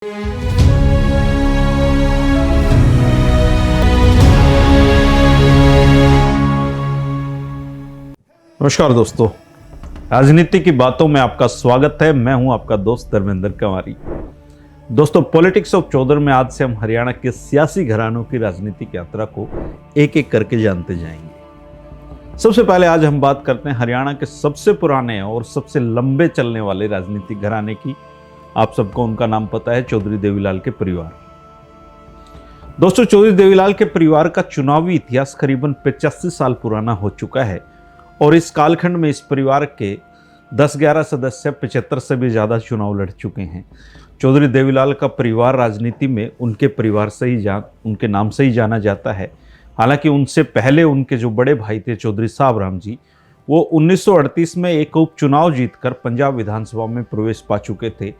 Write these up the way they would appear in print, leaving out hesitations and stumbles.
नमस्कार दोस्तों, राजनीति की बातों में आपका स्वागत है। मैं हूं आपका दोस्त धर्मेंद्र कंवारी। दोस्तों, पॉलिटिक्स ऑफ चौधर में आज से हम हरियाणा के सियासी घरानों की राजनीतिक यात्रा को एक एक करके जानते जाएंगे। सबसे पहले आज हम बात करते हैं हरियाणा के सबसे पुराने और सबसे लंबे चलने वाले राजनीतिक घराने की। आप सबको उनका नाम पता है, चौधरी देवीलाल के परिवार। दोस्तों, चौधरी देवीलाल के परिवार का चुनावी इतिहास करीबन 85 साल पुराना हो चुका है और इस कालखंड में इस परिवार के 10-11 सदस्य 75 से भी ज़्यादा चुनाव लड़ चुके हैं। चौधरी देवीलाल का परिवार राजनीति में उनके परिवार से ही उनके नाम से ही जाना जाता है। हालांकि उनसे पहले उनके जो बड़े भाई थे चौधरी साबराम जी, वो 1938 में एक उपचुनाव जीतकर पंजाब विधानसभा में प्रवेश पा चुके थे।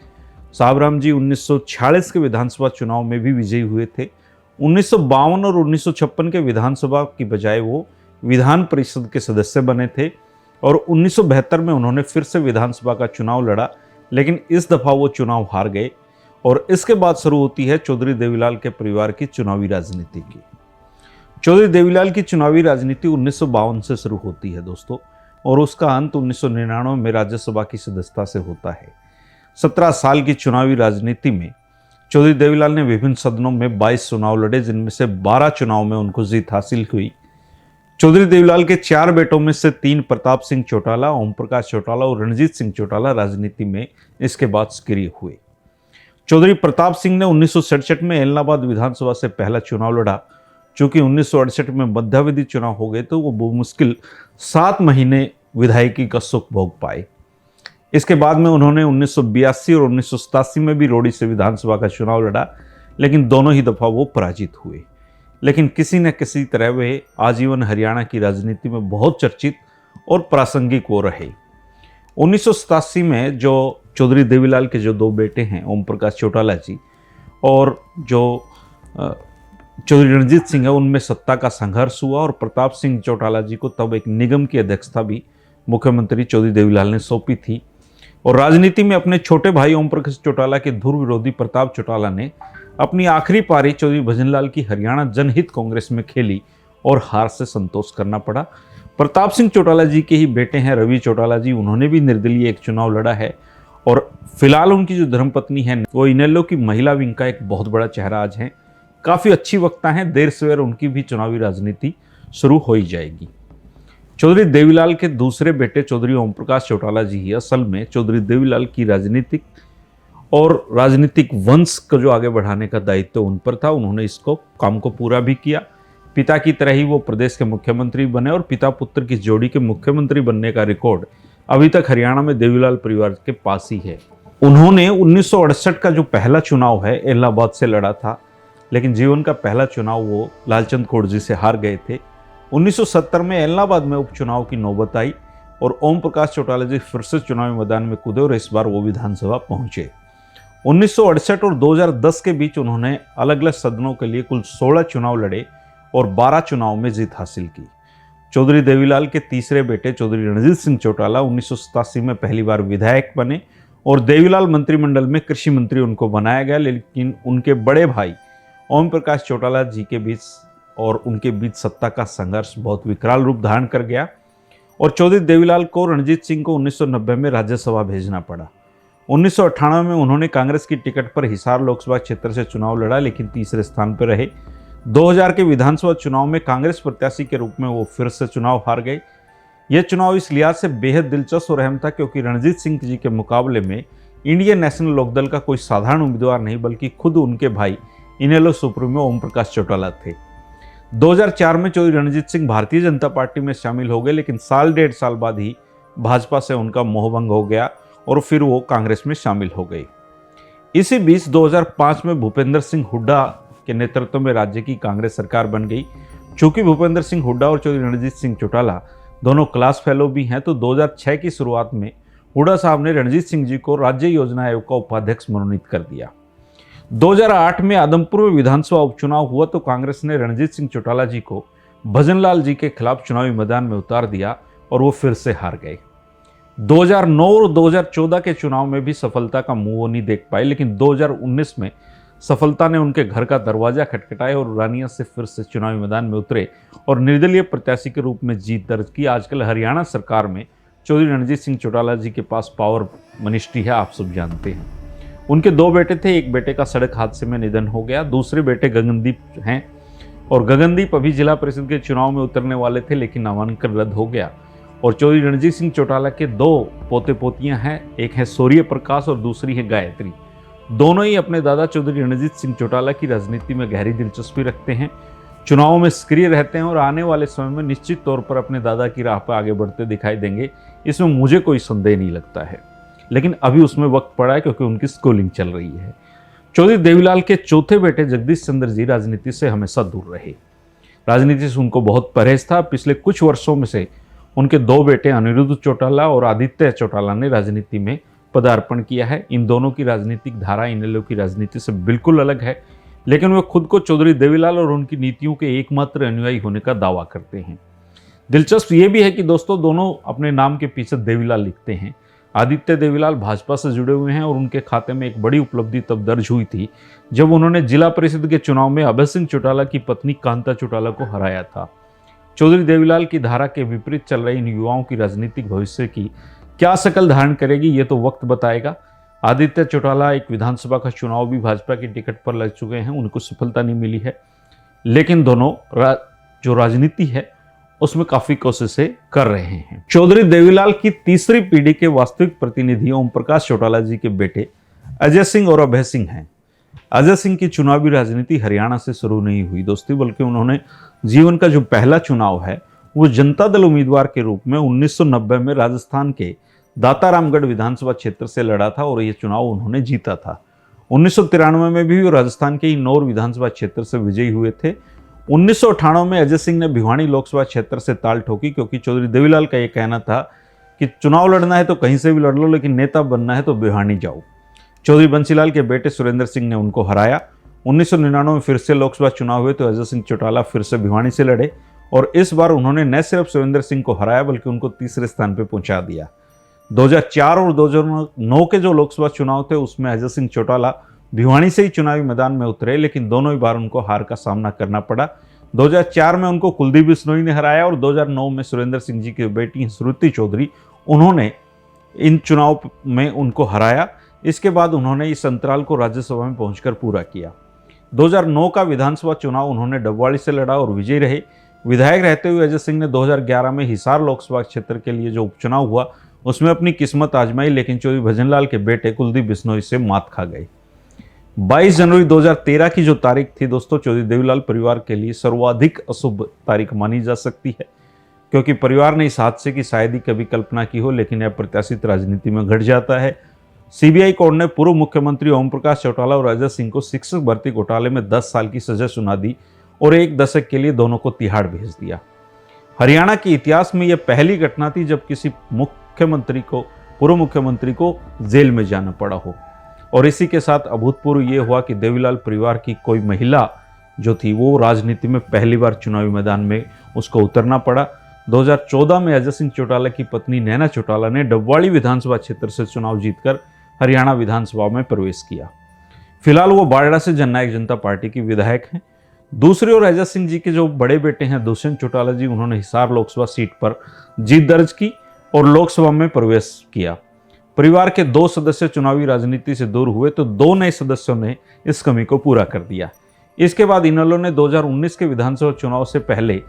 साबराम जी 1946 के विधानसभा चुनाव में भी विजयी हुए थे। 1952 और 1956 के विधानसभा की बजाय वो विधान परिषद के सदस्य बने थे और 1972 में उन्होंने फिर से विधानसभा का चुनाव लड़ा, लेकिन इस दफा वो चुनाव हार गए। और इसके बाद शुरू होती है चौधरी देवीलाल के परिवार की चुनावी राजनीति की। चौधरी देवीलाल की चुनावी राजनीति 1952 से शुरू होती है दोस्तों, और उसका अंत 1999 में राज्यसभा की सदस्यता से होता है। 17 साल की चुनावी राजनीति में चौधरी देवीलाल ने विभिन्न सदनों में 22 चुनाव लड़े, जिनमें से 12 चुनाव में उनको जीत हासिल हुई। चौधरी देवीलाल के 4 बेटों में से 3 प्रताप सिंह चौटाला, ओम प्रकाश चौटाला और रणजीत सिंह चौटाला राजनीति में इसके बाद सक्रिय हुए। चौधरी प्रताप सिंह ने 1967 में इलाहाबाद विधानसभा से पहला चुनाव लड़ा। चूंकि 1968 में मध्यावधि चुनाव हो गए तो वो मुश्किल 7 महीने विधायकी का सुख भोग पाए। इसके बाद में उन्होंने 1982 और 1987 में भी रोड़ी से विधानसभा का चुनाव लड़ा, लेकिन दोनों ही दफा वो पराजित हुए। लेकिन किसी न किसी तरह वे आजीवन हरियाणा की राजनीति में बहुत चर्चित और प्रासंगिक वो रहे। 1987 में जो चौधरी देवीलाल के जो 2 बेटे हैं, ओम प्रकाश चौटाला जी और जो चौधरी रणजीत सिंह है, उनमें सत्ता का संघर्ष हुआ और प्रताप सिंह चौटाला जी को तब एक निगम की अध्यक्षता भी मुख्यमंत्री चौधरी देवीलाल ने सौंपी थी। और राजनीति में अपने छोटे भाई ओम प्रकाश चौटाला के धुर विरोधी प्रताप चौटाला ने अपनी आखिरी पारी चौधरी भजनलाल की हरियाणा जनहित कांग्रेस में खेली और हार से संतोष करना पड़ा। प्रताप सिंह चौटाला जी के ही बेटे हैं रवि चौटाला जी, उन्होंने भी निर्दलीय एक चुनाव लड़ा है और फिलहाल उनकी जो धर्मपत्नी है वो इनेलो की महिला विंग का एक बहुत बड़ा चेहरा आज है। काफ़ी अच्छी वक्ता हैं, देर सवेर उनकी भी चुनावी राजनीति शुरू हो ही जाएगी। चौधरी देवीलाल के दूसरे बेटे चौधरी ओम प्रकाश चौटाला जी ही असल में चौधरी देवीलाल की राजनीतिक और राजनीतिक वंश को जो आगे बढ़ाने का दायित्व उन पर था। उन्होंने इसको काम को पूरा भी किया। पिता की तरह ही वो प्रदेश के मुख्यमंत्री बने और पिता पुत्र की जोड़ी के मुख्यमंत्री बनने का रिकॉर्ड अभी तक हरियाणा में देवीलाल परिवार के पास ही है। उन्होंने 1968 का जो पहला चुनाव है इलाहाबाद से लड़ा था, लेकिन जीवन का पहला चुनाव वो लालचंद कोड़जी से हार गए थे। 1970 में इलाहाबाद में उपचुनाव की नौबत आई और ओम प्रकाश चौटाला जी फिर से चुनावी मैदान में कूदे और इस बार वो विधानसभा पहुंचे। 1968 और 2010 के बीच उन्होंने अलग अलग सदनों के लिए कुल 16 चुनाव लड़े और 12 चुनाव में जीत हासिल की। चौधरी देवीलाल के तीसरे बेटे चौधरी रणजीत सिंह चौटाला 1987 में पहली बार विधायक बने और देवीलाल मंत्रिमंडल में कृषि मंत्री उनको बनाया गया, लेकिन उनके बड़े भाई ओम प्रकाश चौटाला जी के बीच और उनके बीच सत्ता का संघर्ष बहुत विकराल रूप धारण कर गया और चौधरी देवीलाल को रणजीत सिंह को 1990 में राज्यसभा भेजना पड़ा। 1998 में उन्होंने कांग्रेस की टिकट पर हिसार लोकसभा क्षेत्र से चुनाव लड़ा, लेकिन तीसरे स्थान पर रहे। 2000 के विधानसभा चुनाव में कांग्रेस प्रत्याशी के रूप में वो फिर से चुनाव हार गए। यह चुनाव इस लिहाज से बेहद दिलचस्प और अहम था क्योंकि रणजीत सिंह जी के मुकाबले में इंडियन नेशनल लोकदल का कोई साधारण उम्मीदवार नहीं बल्कि खुद उनके भाई इनेलो सुप्रीमो ओम प्रकाश चौटाला थे। 2004 में चौधरी रणजीत सिंह भारतीय जनता पार्टी में शामिल हो गए, लेकिन 1.5 साल बाद ही भाजपा से उनका मोहभंग हो गया और फिर वो कांग्रेस में शामिल हो गए। इसी बीच 2005 में भूपेंद्र सिंह हुड्डा के नेतृत्व में राज्य की कांग्रेस सरकार बन गई। चूंकि भूपेंद्र सिंह हुड्डा और चौधरी रणजीत सिंह चौटाला दोनों क्लास फेलो भी हैं, तो 2006 की शुरुआत में हुड्डा साहब ने रणजीत सिंह जी को राज्य योजना आयोग का उपाध्यक्ष मनोनीत कर दिया। 2008 में आदमपुर में विधानसभा उपचुनाव हुआ तो कांग्रेस ने रणजीत सिंह चौटाला जी को भजनलाल जी के खिलाफ चुनावी मैदान में उतार दिया और वो फिर से हार गए। 2009 और 2014 के चुनाव में भी सफलता का मुंह वो नहीं देख पाए, लेकिन 2019 में सफलता ने उनके घर का दरवाजा खटखटाया और रानिया से फिर से चुनावी मैदान में उतरे और निर्दलीय प्रत्याशी के रूप में जीत दर्ज की। आजकल हरियाणा सरकार में चौधरी रणजीत सिंह चौटाला जी के पास पावर मिनिस्ट्री है, आप सब जानते हैं। उनके दो बेटे थे, एक बेटे का सड़क हादसे में निधन हो गया, दूसरे बेटे गगनदीप हैं और गगनदीप अभी जिला परिषद के चुनाव में उतरने वाले थे, लेकिन नामांकन रद्द हो गया। और चौधरी रणजीत सिंह चौटाला के दो पोते पोतियां हैं, एक है सूर्य प्रकाश और दूसरी है गायत्री। दोनों ही अपने दादा चौधरी रणजीत सिंह चौटाला की राजनीति में गहरी दिलचस्पी रखते हैं, चुनावों में सक्रिय रहते हैं और आने वाले समय में निश्चित तौर पर अपने दादा की राह पर आगे बढ़ते दिखाई देंगे, इसमें मुझे कोई संदेह नहीं लगता है। लेकिन अभी उसमें वक्त पड़ा है क्योंकि उनकी स्कूलिंग चल रही है। चौधरी देवीलाल के चौथे बेटे जगदीश चंद्र जी राजनीति से हमेशा दूर रहे, राजनीति से उनको बहुत परहेज था। पिछले कुछ वर्षों में से उनके दो बेटे अनिरुद्ध चौटाला और आदित्य चौटाला ने राजनीति में पदार्पण किया है। इन दोनों की राजनीतिक धारा इनेलो की राजनीति से बिल्कुल अलग है, लेकिन वे खुद को चौधरी देवीलाल और उनकी नीतियों के एकमात्र अनुयायी होने का दावा करते हैं। दिलचस्प ये भी है कि दोस्तों दोनों अपने नाम के पीछे देवीलाल लिखते हैं। आदित्य देवीलाल भाजपा से जुड़े हुए हैं और उनके खाते में एक बड़ी उपलब्धि तब दर्ज हुई थी जब उन्होंने जिला परिषद के चुनाव में अभय सिंह चौटाला की पत्नी कांता चौटाला को हराया था। चौधरी देवीलाल की धारा के विपरीत चल रही इन युवाओं की राजनीतिक भविष्य की क्या शक्ल धारण करेगी, ये तो वक्त बताएगा। आदित्य चौटाला एक विधानसभा का चुनाव भी भाजपा की टिकट पर लड़ चुके हैं, उनको सफलता नहीं मिली है, लेकिन दोनों जो राजनीति है उसमें काफी कोशिशें कर रहे हैं। चौधरी देवीलाल की तीसरी पीढ़ी के वास्तविक प्रतिनिधि ओम प्रकाश चौटाला जी के बेटे अजय सिंह और अभय सिंह हैं। अजय सिंह की चुनावी राजनीति हरियाणा से शुरू नहीं हुई दोस्तों, बल्कि उन्होंने जीवन का जो पहला चुनाव है वो जनता दल उम्मीदवार के रूप में 1990 में राजस्थान के दातारामगढ़ विधानसभा क्षेत्र से लड़ा था और ये चुनाव उन्होंने जीता था। 1993 में भी वो राजस्थान के इंदौर विधानसभा क्षेत्र से विजयी हुए थे। 1998 में अजय सिंह ने भिवानी लोकसभा क्षेत्र से ताल ठोकी, क्योंकि चौधरी देवीलाल का ये कहना था कि चुनाव लड़ना है तो कहीं से भी लड़ लो, लेकिन नेता बनना है तो भिवानी जाओ। चौधरी बंसीलाल के बेटे सुरेंद्र सिंह ने उनको हराया। 1999 में फिर से लोकसभा चुनाव हुए तो अजय सिंह चौटाला फिर से भिवानी से लड़े और इस बार उन्होंने न सिर्फ सुरेंद्र सिंह को हराया बल्कि उनको तीसरे स्थान पर पहुंचा दिया। 2004 और 2009 के जो लोकसभा चुनाव थे उसमें अजय सिंह चौटाला भिवानी से ही चुनावी मैदान में उतरे, लेकिन दोनों ही बार उनको हार का सामना करना पड़ा। 2004 में उनको कुलदीप बिश्नोई ने हराया और 2009 में सुरेंद्र सिंह जी की बेटी श्रुति चौधरी, उन्होंने इन चुनाव में उनको हराया। इसके बाद उन्होंने इस अंतराल को राज्यसभा में पहुंचकर पूरा किया। 2009 का विधानसभा चुनाव उन्होंने डबवाड़ी से लड़ा और विजयी रहे। विधायक रहते हुए अजय सिंह ने 2011 में हिसार लोकसभा क्षेत्र के लिए जो उपचुनाव हुआ उसमें अपनी किस्मत आजमाई, लेकिन चौधरी भजनलाल के बेटे कुलदीप बिश्नोई से मात खा गए। 22 जनवरी 2013 की जो तारीख थी दोस्तों, चौधरी देवीलाल परिवार के लिए सर्वाधिक अशुभ तारीख मानी जा सकती है, क्योंकि परिवार ने इस हादसे की शायद ही कभी कल्पना की हो, लेकिन अप्रत्याशित राजनीति में घट जाता है। सीबीआई कोर्ट ने पूर्व मुख्यमंत्री ओम प्रकाश चौटाला और अजय सिंह को शिक्षक भर्ती घोटाले में 10 साल की सजा सुना दी और 1 दशक के लिए दोनों को तिहाड़ भेज दिया। हरियाणा के इतिहास में यह पहली घटना थी जब किसी पूर्व मुख्यमंत्री को जेल में जाना पड़ा हो। और इसी के साथ अभूतपूर्व ये हुआ कि देवीलाल परिवार की कोई महिला जो थी वो राजनीति में पहली बार चुनावी मैदान में उसको उतरना पड़ा। 2014 में अजय सिंह चौटाला की पत्नी नैना चौटाला ने डबवाड़ी विधानसभा क्षेत्र से चुनाव जीतकर हरियाणा विधानसभा में प्रवेश किया। फिलहाल वो बारड़ा से जननायक जनता पार्टी की विधायक हैं। दूसरी ओर अजय सिंह जी के जो बड़े बेटे हैं दुष्यंत चौटाला जी, उन्होंने हिसार लोकसभा सीट पर जीत दर्ज की और लोकसभा में प्रवेश किया। परिवार के 2 सदस्य चुनावी राजनीति से दूर हुए तो 2 नए सदस्यों ने इस कमी को पूरा कर दिया। इसके बाद इनेलो ने 2019 के विधानसभा चुनाव से पहले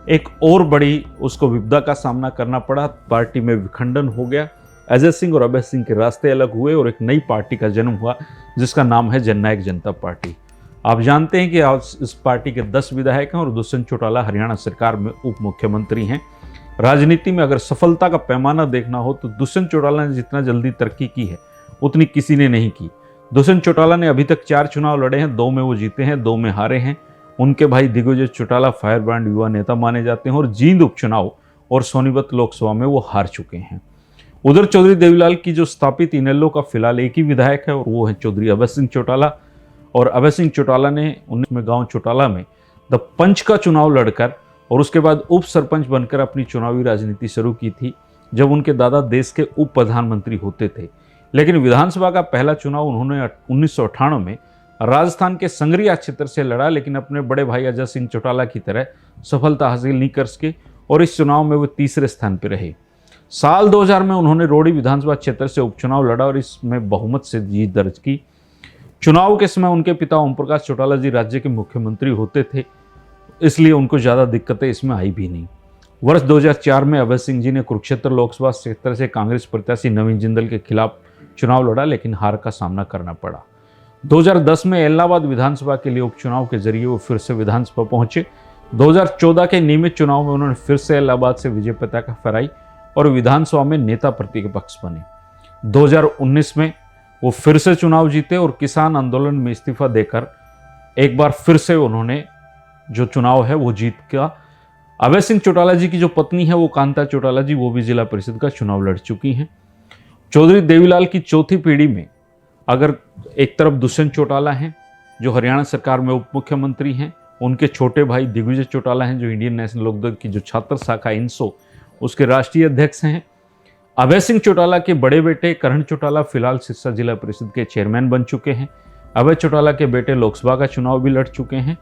एक और बड़ी उसको विपदा का सामना करना पड़ा। पार्टी में विखंडन हो गया, अजय सिंह और अभय सिंह के रास्ते अलग हुए और एक नई पार्टी का जन्म हुआ जिसका नाम है जननायक जनता पार्टी। आप जानते हैं कि आज इस पार्टी के 10 विधायक हैं और दुष्यंत चौटाला हरियाणा सरकार में उप मुख्यमंत्री हैं। राजनीति में अगर सफलता का पैमाना देखना हो तो दुष्यंत चौटाला ने जितना जल्दी तरक्की की है उतनी किसी ने नहीं की। दुष्यंत चौटाला ने अभी तक 4 चुनाव लड़े हैं, 2 में वो जीते हैं, 2 में हारे हैं। उनके भाई दिग्विजय चौटाला फायर ब्रांड युवा नेता माने जाते हैं और जींद उपचुनाव और सोनीपत लोकसभा में वो हार चुके हैं। उधर चौधरी देवीलाल की जो स्थापित इनेलो का फिलहाल एक ही विधायक है और वो है चौधरी अभय सिंह चौटाला। और अभय सिंह चौटाला ने 19 में गांव चौटाला में द पंच का चुनाव लड़कर और उसके बाद उप सरपंच बनकर अपनी चुनावी राजनीति शुरू की थी। जब उनके दादा देश के उप प्रधानमंत्री होते थे। लेकिन विधानसभा का पहला चुनाव उन्होंने 1998 में राजस्थान के संगरिया क्षेत्र से लड़ा, लेकिन अपने बड़े भाई अजय सिंह चौटाला की तरह सफलता हासिल नहीं कर सके और इस चुनाव में वो तीसरे स्थान पर रहे। साल 2000 में उन्होंने रोडी विधानसभा क्षेत्र से उपचुनाव लड़ा और इसमें बहुमत से जीत दर्ज की। चुनाव के समय उनके पिता ओम प्रकाश चौटाला जी राज्य के मुख्यमंत्री होते थे, इसलिए उनको ज़्यादा दिक्कतें इसमें आई भी नहीं। वर्ष 2004 में अभय सिंह जी ने कुरुक्षेत्र लोकसभा क्षेत्र से कांग्रेस प्रत्याशी नवीन जिंदल के खिलाफ चुनाव लड़ा, लेकिन हार का सामना करना पड़ा। 2010 में इलाहाबाद विधानसभा के लिए उपचुनाव के जरिए वो फिर से विधानसभा पहुंचे। 2014 के नियमित चुनाव में उन्होंने फिर से इलाहाबाद से विजय पताका फहराई और विधानसभा में नेता प्रतिपक्ष बने। 2019 में वो फिर से चुनाव जीते और किसान आंदोलन में इस्तीफा देकर एक बार फिर से उन्होंने जो चुनाव है वो जीत का। अभय सिंह चौटाला जी की जो पत्नी है वो कांता चौटाला जी, वो भी जिला परिषद का चुनाव लड़ चुकी हैं। चौधरी देवीलाल की चौथी पीढ़ी में अगर एक तरफ दुष्यंत चौटाला हैं जो हरियाणा सरकार में उप मुख्यमंत्री हैं, उनके छोटे भाई दिग्विजय चौटाला हैं जो इंडियन नेशनल लोकदल की जो छात्र शाखा इनसो उसके राष्ट्रीय अध्यक्ष हैं। अभय सिंह चौटाला के बड़े बेटे करण चौटाला फिलहाल सिरसा जिला परिषद के चेयरमैन बन चुके हैं। अभय चौटाला के बेटे लोकसभा का चुनाव भी लड़ चुके हैं।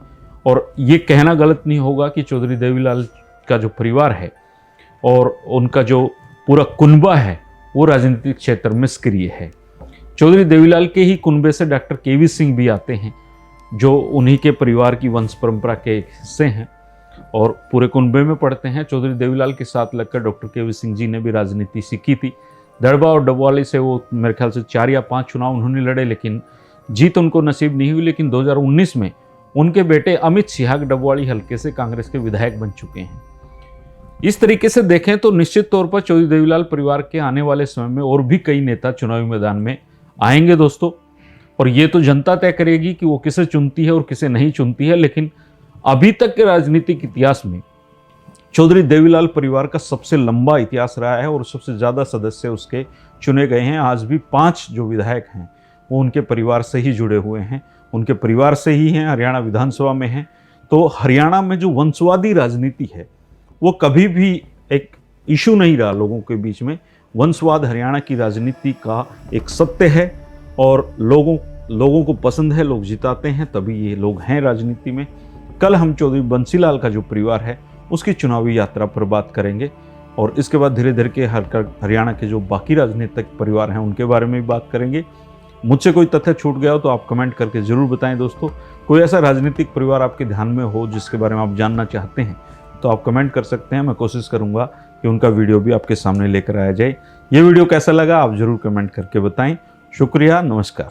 और ये कहना गलत नहीं होगा कि चौधरी देवीलाल का जो परिवार है और उनका जो पूरा कुनबा है वो राजनीतिक क्षेत्र में सक्रिय है। चौधरी देवीलाल के ही कुनबे से डॉक्टर केवी सिंह भी आते हैं जो उन्हीं के परिवार की वंश परंपरा के हिस्से हैं और पूरे कुनबे में पढ़ते हैं। चौधरी देवीलाल के साथ लगकर डॉक्टर केवी सिंह जी ने भी राजनीति सीखी थी। दड़बा और डबवाली से वो मेरे ख्याल से 4 या 5 चुनाव उन्होंने लड़े, लेकिन जीत उनको नसीब नहीं हुई। लेकिन 2019 में उनके बेटे अमित सिहाग डबवाली हल्के से कांग्रेस के विधायक बन चुके हैं। इस तरीके से देखें तो निश्चित तौर पर चौधरी देवीलाल परिवार के आने वाले समय में और भी कई नेता चुनावी मैदान में आएंगे दोस्तों, और ये तो जनता तय करेगी कि वो किसे चुनती है और किसे नहीं चुनती है। लेकिन अभी तक के राजनीतिक इतिहास में चौधरी देवीलाल परिवार का सबसे लंबा इतिहास रहा है और सबसे ज़्यादा सदस्य उसके चुने गए हैं। आज भी 5 जो विधायक हैं वो उनके परिवार से ही जुड़े हुए हैं, उनके परिवार से ही हैं, हरियाणा विधानसभा में हैं। तो हरियाणा में जो वंशवादी राजनीति है वो कभी भी एक इशू नहीं रहा लोगों के बीच में। वंशवाद हरियाणा की राजनीति का एक सत्य है और लोगों को पसंद है, लोग जिताते हैं, तभी ये लोग हैं राजनीति में। कल हम चौधरी बंसीलाल का जो परिवार है उसकी चुनावी यात्रा पर बात करेंगे और इसके बाद धीरे धीरे के हरियाणा के जो बाकी राजनीतिक परिवार हैं उनके बारे में भी बात करेंगे। मुझसे कोई तथ्य छूट गया हो तो आप कमेंट करके ज़रूर बताएं दोस्तों। कोई ऐसा राजनीतिक परिवार आपके ध्यान में हो जिसके बारे में आप जानना चाहते हैं तो आप कमेंट कर सकते हैं। मैं कोशिश करूंगा कि उनका वीडियो भी आपके सामने लेकर आया जाए। ये वीडियो कैसा लगा आप ज़रूर कमेंट करके बताएं। शुक्रिया, नमस्कार।